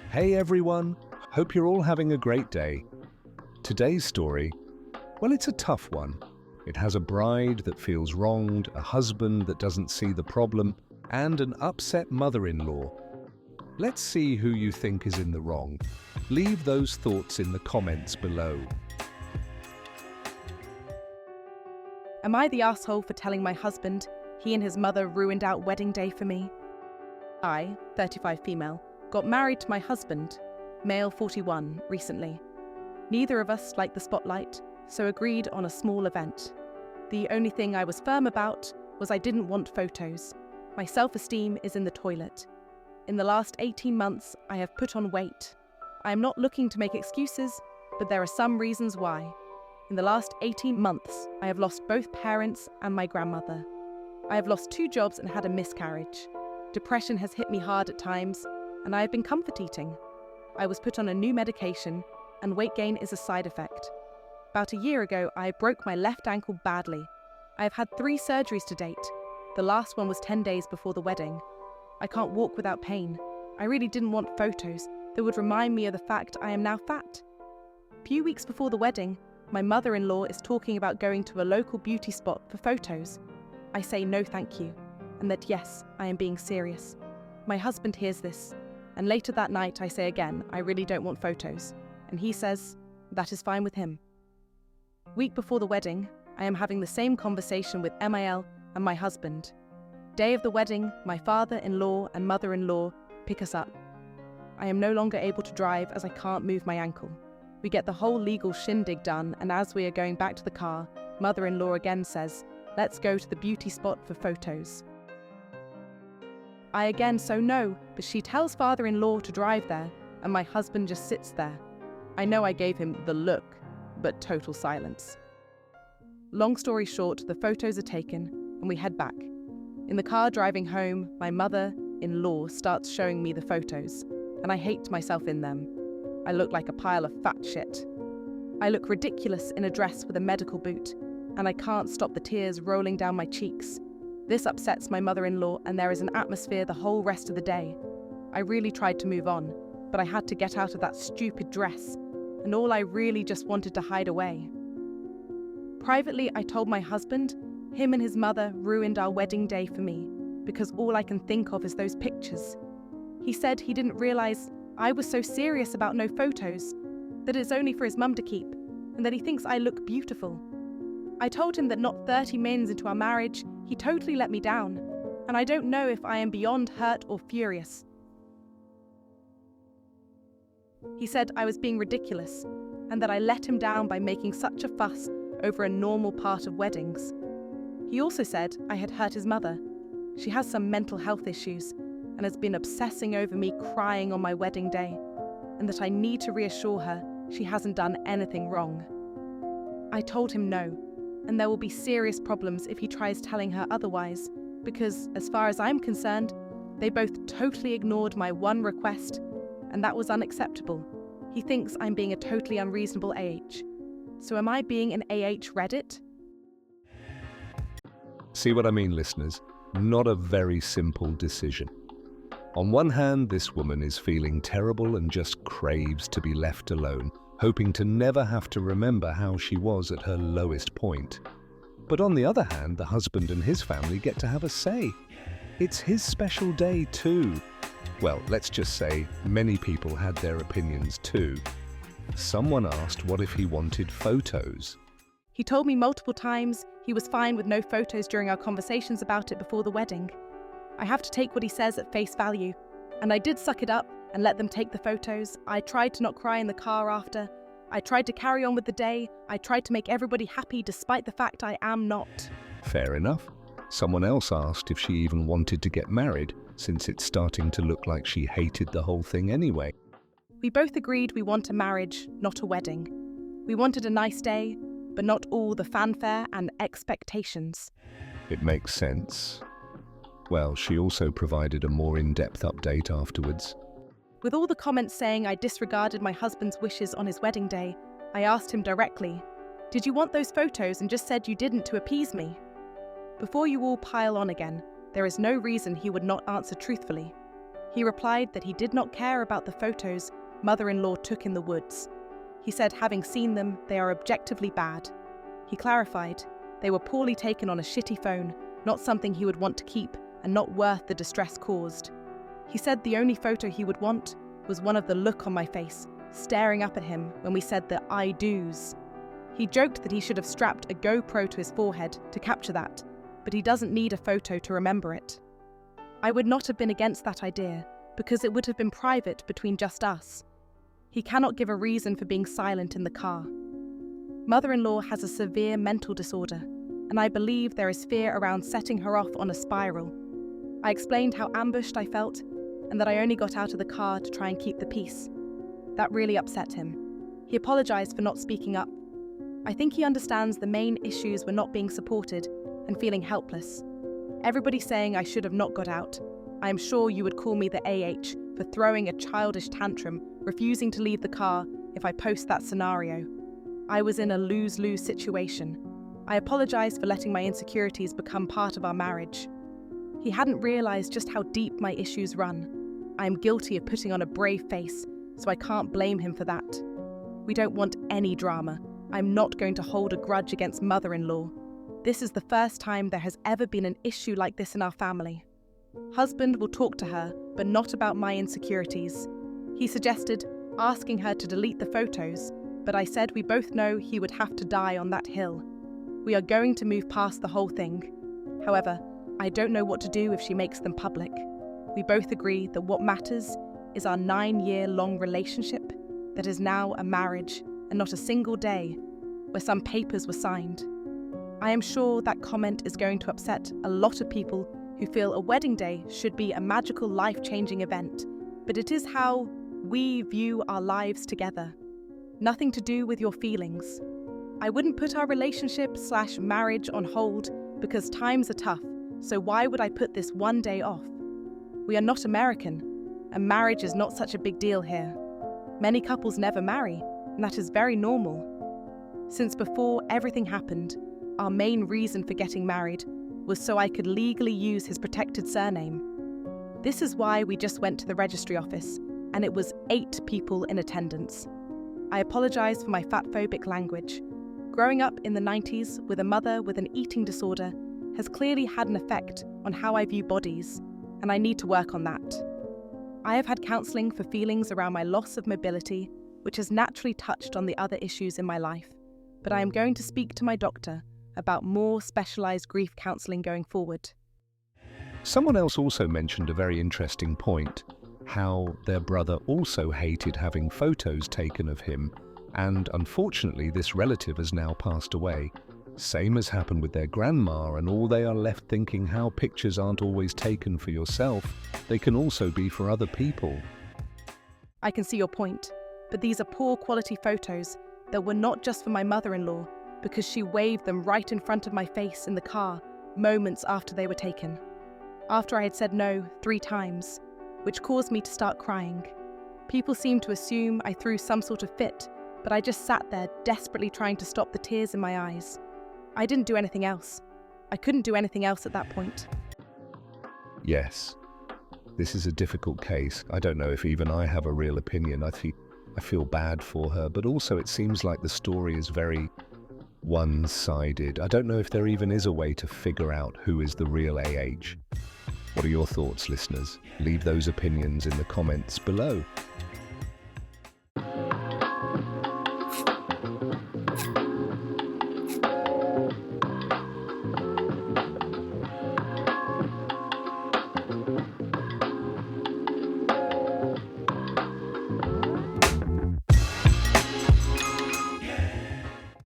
Hey everyone, hope you're all having a great day. Today's story, well, it's a tough one. It has a bride that feels wronged, a husband that doesn't see the problem, and an upset mother-in-law. Let's see who you think is in the wrong. Leave those thoughts in the comments below. Am I the asshole for telling my husband he and his mother ruined our wedding day for me? I, 35 female, got married to my husband, male 41, recently. Neither of us liked the spotlight, so agreed on a small event. The only thing I was firm about was I didn't want photos. My self-esteem is in the toilet. In the last 18 months, I have put on weight. I am not looking to make excuses, but there are some reasons why. In the last 18 months, I have lost both parents and my grandmother. I have lost 2 jobs and had a miscarriage. Depression has hit me hard at times, and I have been comfort eating. I was put on a new medication, and weight gain is a side effect. About a year ago, I broke my left ankle badly. I have had 3 surgeries to date. The last one was 10 days before the wedding. I can't walk without pain. I really didn't want photos that would remind me of the fact I am now fat. A few weeks before the wedding, my mother-in-law is talking about going to a local beauty spot for photos. I say no thank you, and that yes, I am being serious. My husband hears this, and later that night I say again, I really don't want photos, and he says, that is fine with him. Week before the wedding, I am having the same conversation with Emil and my husband. Day of the wedding, my father-in-law and mother-in-law pick us up. I am no longer able to drive as I can't move my ankle. We get the whole legal shindig done, and as we are going back to the car, mother-in-law again says, let's go to the beauty spot for photos. I again so no, but she tells father-in-law to drive there, and my husband just sits there. I know I gave him the look, but total silence. Long story short, the photos are taken, and we head back. In the car driving home, my mother-in-law starts showing me the photos, and I hate myself in them. I look like a pile of fat shit. I look ridiculous in a dress with a medical boot, and I can't stop the tears rolling down my cheeks. This upsets my mother-in-law, and there is an atmosphere the whole rest of the day. I really tried to move on, but I had to get out of that stupid dress, and all I really just wanted to hide away. Privately, I told my husband, him and his mother ruined our wedding day for me, because all I can think of is those pictures. He said he didn't realize I was so serious about no photos, that it's only for his mum to keep, and that he thinks I look beautiful. I told him that not 30 minutes into our marriage, he totally let me down, and I don't know if I am beyond hurt or furious. He said I was being ridiculous, and that I let him down by making such a fuss over a normal part of weddings. He also said I had hurt his mother. She has some mental health issues, and has been obsessing over me crying on my wedding day, and that I need to reassure her she hasn't done anything wrong. I told him no, and there will be serious problems if he tries telling her otherwise, because, as far as I'm concerned, they both totally ignored my one request, and that was unacceptable. He thinks I'm being a totally unreasonable AH. So am I being an AH Reddit? See what I mean, listeners? Not a very simple decision. On one hand, this woman is feeling terrible and just craves to be left alone, hoping to never have to remember how she was at her lowest point. But on the other hand, the husband and his family get to have a say. It's his special day too. Well, let's just say many people had their opinions too. Someone asked what if he wanted photos. He told me multiple times he was fine with no photos during our conversations about it before the wedding. I have to take what he says at face value, and I did suck it up and let them take the photos. I tried to not cry in the car after. I tried to carry on with the day. I tried to make everybody happy despite the fact I am not. Fair enough. Someone else asked if she even wanted to get married, since it's starting to look like she hated the whole thing anyway. We both agreed we want a marriage, not a wedding. We wanted a nice day, but not all the fanfare and expectations. It makes sense. Well, she also provided a more in-depth update afterwards. With all the comments saying I disregarded my husband's wishes on his wedding day, I asked him directly, "Did you want those photos and just said you didn't to appease me?" Before you all pile on again, there is no reason he would not answer truthfully. He replied that he did not care about the photos mother-in-law took in the woods. He said having seen them, they are objectively bad. He clarified they were poorly taken on a shitty phone, not something he would want to keep and not worth the distress caused. He said the only photo he would want was one of the look on my face, staring up at him when we said the I do's. He joked that he should have strapped a GoPro to his forehead to capture that, but he doesn't need a photo to remember it. I would not have been against that idea, because it would have been private between just us. He cannot give a reason for being silent in the car. Mother-in-law has a severe mental disorder, and I believe there is fear around setting her off on a spiral. I explained how ambushed I felt, and that I only got out of the car to try and keep the peace. That really upset him. He apologized for not speaking up. I think he understands the main issues were not being supported and feeling helpless. Everybody's saying I should have not got out. I am sure you would call me the AH for throwing a childish tantrum, refusing to leave the car if I post that scenario. I was in a lose-lose situation. I apologized for letting my insecurities become part of our marriage. He hadn't realized just how deep my issues run. I am guilty of putting on a brave face, so I can't blame him for that. We don't want any drama. I'm not going to hold a grudge against mother-in-law. This is the first time there has ever been an issue like this in our family. Husband will talk to her, but not about my insecurities. He suggested asking her to delete the photos, but I said we both know he would have to die on that hill. We are going to move past the whole thing. However, I don't know what to do if she makes them public. We both agree that what matters is our 9-year-long relationship that is now a marriage and not a single day where some papers were signed. I am sure that comment is going to upset a lot of people who feel a wedding day should be a magical, life-changing event, but it is how we view our lives together. Nothing to do with your feelings. I wouldn't put our relationship/marriage on hold because times are tough, so why would I put this one day off? We are not American, and marriage is not such a big deal here. Many couples never marry, and that is very normal. Since before everything happened, our main reason for getting married was so I could legally use his protected surname. This is why we just went to the registry office, and it was 8 people in attendance. I apologize for my fatphobic language. Growing up in the 90s with a mother with an eating disorder has clearly had an effect on how I view bodies, and I need to work on that. I have had counselling for feelings around my loss of mobility, which has naturally touched on the other issues in my life, but I am going to speak to my doctor about more specialised grief counselling going forward. Someone else also mentioned a very interesting point, how their brother also hated having photos taken of him, and unfortunately this relative has now passed away. Same has happened with their grandma, and all they are left thinking how pictures aren't always taken for yourself, they can also be for other people. I can see your point, but these are poor quality photos that were not just for my mother-in-law, because she waved them right in front of my face in the car moments after they were taken. After I had said no 3 times, which caused me to start crying. People seemed to assume I threw some sort of fit, but I just sat there desperately trying to stop the tears in my eyes. I didn't do anything else. I couldn't do anything else at that point. Yes, this is a difficult case. I don't know if even I have a real opinion. I feel bad for her, but also it seems like the story is very one-sided. I don't know if there even is a way to figure out who is the real AH. What are your thoughts, listeners? Leave those opinions in the comments below.